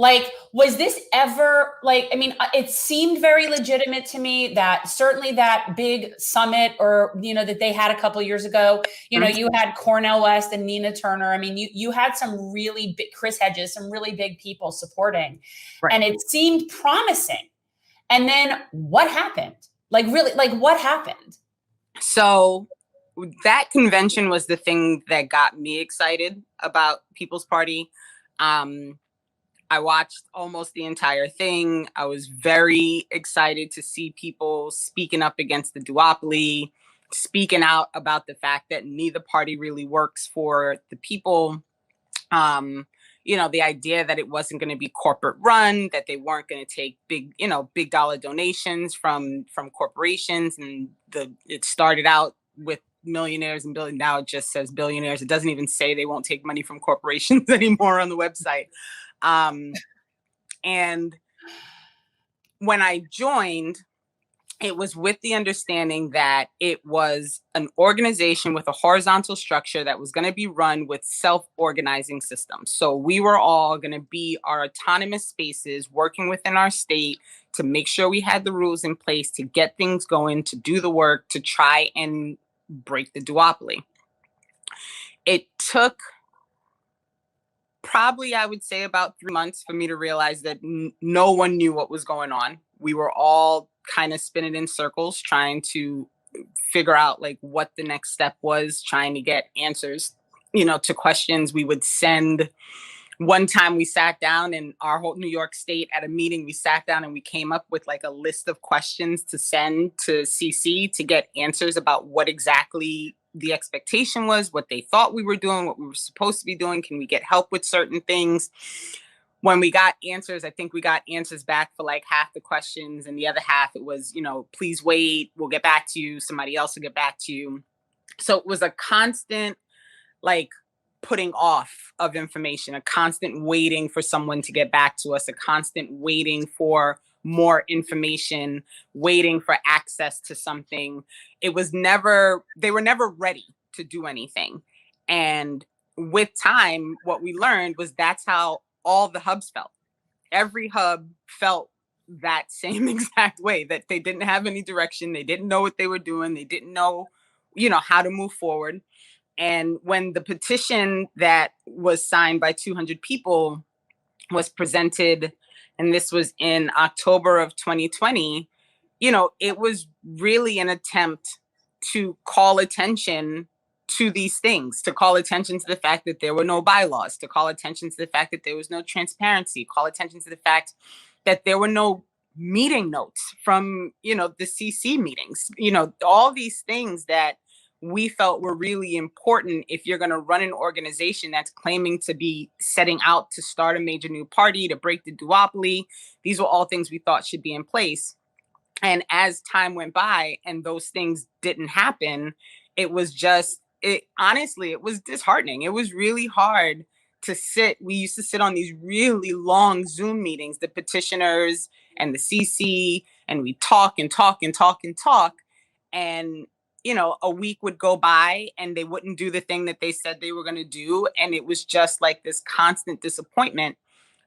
Like, was this ever like, I mean, it seemed very legitimate to me that certainly that big summit or, that they had a couple years ago, you had Cornel West and Nina Turner. I mean, you had some really big, Chris Hedges, some really big people supporting, Right. and it seemed promising. And then what happened? Like, really, like what happened? So that convention was the thing that got me excited about People's Party. I watched almost the entire thing. I was very excited to see people speaking up against the duopoly, speaking out about the fact that neither party really works for the people. The idea that it wasn't going to be corporate run, that they weren't going to take big dollar donations from corporations, and it started out with millionaires and billion. Now it just says billionaires. It doesn't even say they won't take money from corporations anymore on the website. And when I joined, it was with the understanding that it was an organization with a horizontal structure that was going to be run with self-organizing systems. So we were all going to be our autonomous spaces, working within our state to make sure we had the rules in place to get things going, to do the work, to try and break the duopoly. It took probably, I would say, about 3 months for me to realize that no one knew what was going on. We were all kind of spinning in circles, trying to figure out like what the next step was, trying to get answers, to questions we would send. One time we sat down in our whole New York State at a meeting, we sat down and we came up with like a list of questions to send to CC to get answers about what exactly the expectation was, what they thought we were doing, what we were supposed to be doing. Can we get help with certain things? When we got answers, I think we got answers back for like half the questions, and the other half, it was, please wait, we'll get back to you. Somebody else will get back to you. So it was a constant, like, putting off of information, a constant waiting for someone to get back to us, a constant waiting for more information, waiting for access to something. They were never ready to do anything. And with time, what we learned was that's how all the hubs felt. Every hub felt that same exact way, that they didn't have any direction. They didn't know what they were doing. They didn't know, how to move forward. And when the petition that was signed by 200 people was presented, and this was in October of 2020, it was really an attempt to call attention to these things, to call attention to the fact that there were no bylaws, to call attention to the fact that there was no transparency, call attention to the fact that there were no meeting notes from, the CC meetings, all these things that we felt were really important if you're going to run an organization that's claiming to be setting out to start a major new party, to break the duopoly. These were all things we thought should be in place. And as time went by and those things didn't happen, it was honestly, it was disheartening. It was really hard to sit. We used to sit on these really long Zoom meetings, the petitioners and the CC, and we talk and talk and talk and talk. And a week would go by and they wouldn't do the thing that they said they were going to do. And it was just like this constant disappointment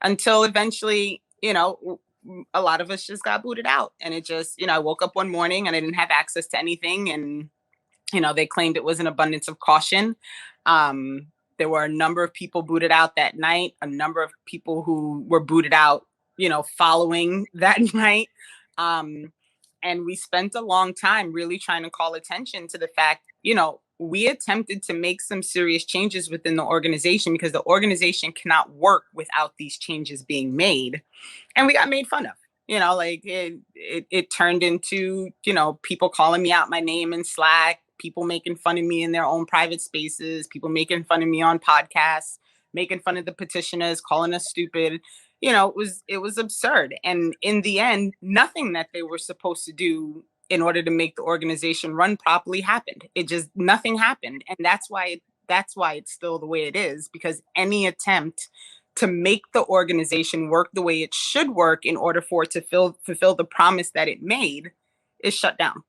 until eventually, a lot of us just got booted out. And it just, I woke up one morning and I didn't have access to anything. And, they claimed it was an abundance of caution. There were a number of people booted out that night, a number of people who were booted out, following that night. And we spent a long time really trying to call attention to the fact, we attempted to make some serious changes within the organization because the organization cannot work without these changes being made. And we got made fun of, it turned into, people calling me out my name in Slack, people making fun of me in their own private spaces, people making fun of me on podcasts, making fun of the petitioners, calling us stupid. It was absurd. And in the end, nothing that they were supposed to do in order to make the organization run properly happened. Nothing happened. And that's why it's still the way it is, because any attempt to make the organization work the way it should work in order for it to fulfill the promise that it made is shut down.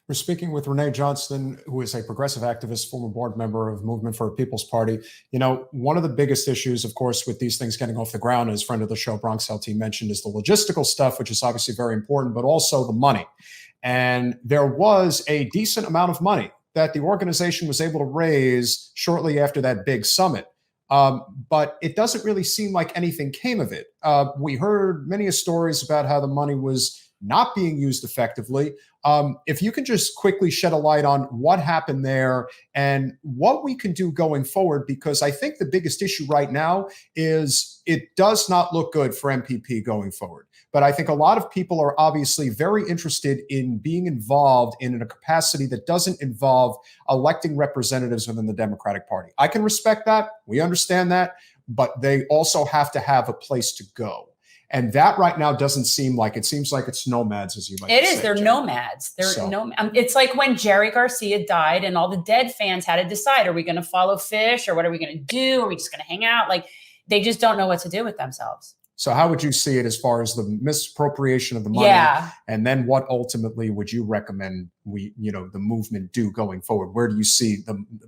We're speaking with Renee Johnston, who is a progressive activist, former board member of Movement for a People's Party. You know, one of the biggest issues, of course, with these things getting off the ground, as friend of the show, Bronx LT, mentioned, is the logistical stuff, which is obviously very important, but also the money. And there was a decent amount of money that the organization was able to raise shortly after that big summit. But it doesn't really seem like anything came of it. We heard many stories about how the money was not being used effectively. If you can just quickly shed a light on what happened there and what we can do going forward, because I think the biggest issue right now is it does not look good for MPP going forward. But I think a lot of people are obviously very interested in being involved in a capacity that doesn't involve electing representatives within the Democratic Party. I can respect that. We understand that. But they also have to have a place to go. And that right now doesn't seem like it. Seems like it's nomads, as you like It to is. say, They're Jen. nomads. It's like when Jerry Garcia died and all the dead fans had to decide, are we going to follow Fish or what are we going to do? Are we just going to hang out? Like, they just don't know what to do with themselves. So how would you see it as far as the misappropriation of the money? Yeah. And then what ultimately would you recommend the movement do going forward? Where do you see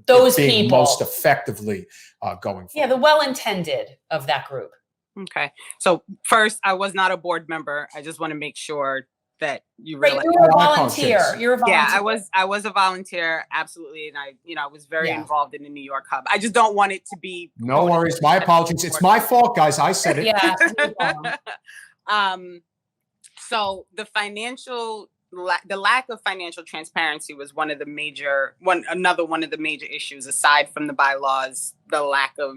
those being people most effectively going forward? Yeah, the well-intended of that group. Okay. So first, I was not a board member. I just want to make sure that you realize. You're a volunteer. You're a volunteer. Yeah, I was a volunteer, absolutely, and I was very involved in the New York hub. I just don't want it to be. No worries. My apologies. It's my fault, guys. I said it. Yeah. So the lack of financial transparency was one of the major issues, aside from the bylaws, the lack of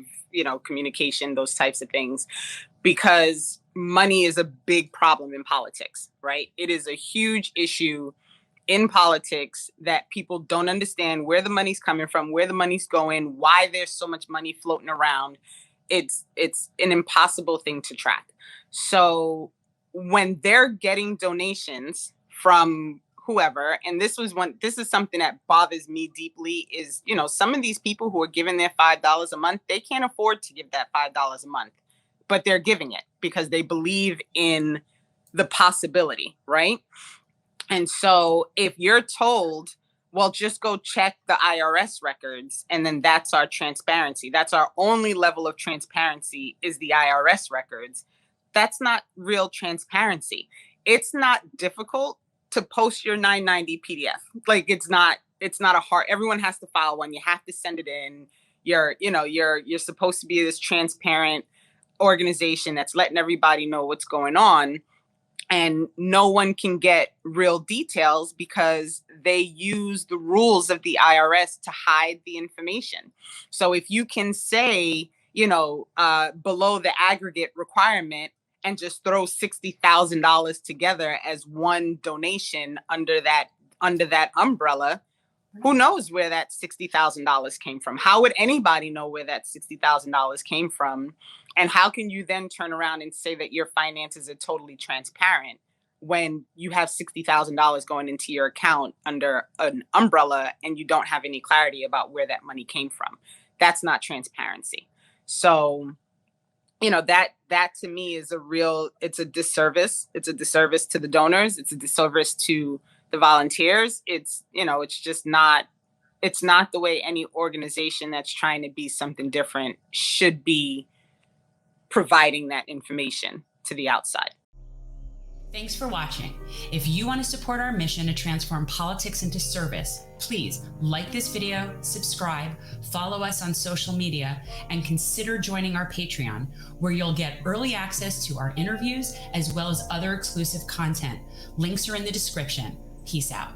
communication, those types of things, because money is a big problem in politics, right? It is a huge issue in politics that people don't understand where the money's coming from, where the money's going, why there's so much money floating around. It's an impossible thing to track. So when they're getting donations from whoever, and this is something that bothers me deeply, is, some of these people who are giving their $5 a month, they can't afford to give that $5 a month, but they're giving it because they believe in the possibility, right? And so if you're told, well, just go check the IRS records, and then that's our transparency, that's our only level of transparency is the IRS records, that's not real transparency. It's not difficult to post your 990 PDF. Like, it's not a hard, everyone has to file one. You have to send it in. You're supposed to be this transparent organization that's letting everybody know what's going on. And no one can get real details because they use the rules of the IRS to hide the information. So if you can say, below the aggregate requirement, and just throw $60,000 together as one donation under that umbrella, who knows where that $60,000 came from? How would anybody know where that $60,000 came from? And how can you then turn around and say that your finances are totally transparent when you have $60,000 going into your account under an umbrella and you don't have any clarity about where that money came from? That's not transparency. So, that to me is it's a disservice. It's a disservice to the donors. It's a disservice to the volunteers. It's not the way any organization that's trying to be something different should be providing that information to the outside. Thanks for watching. If you want to support our mission to transform politics into service, please like this video, subscribe, follow us on social media, and consider joining our Patreon, where you'll get early access to our interviews as well as other exclusive content. Links are in the description. Peace out.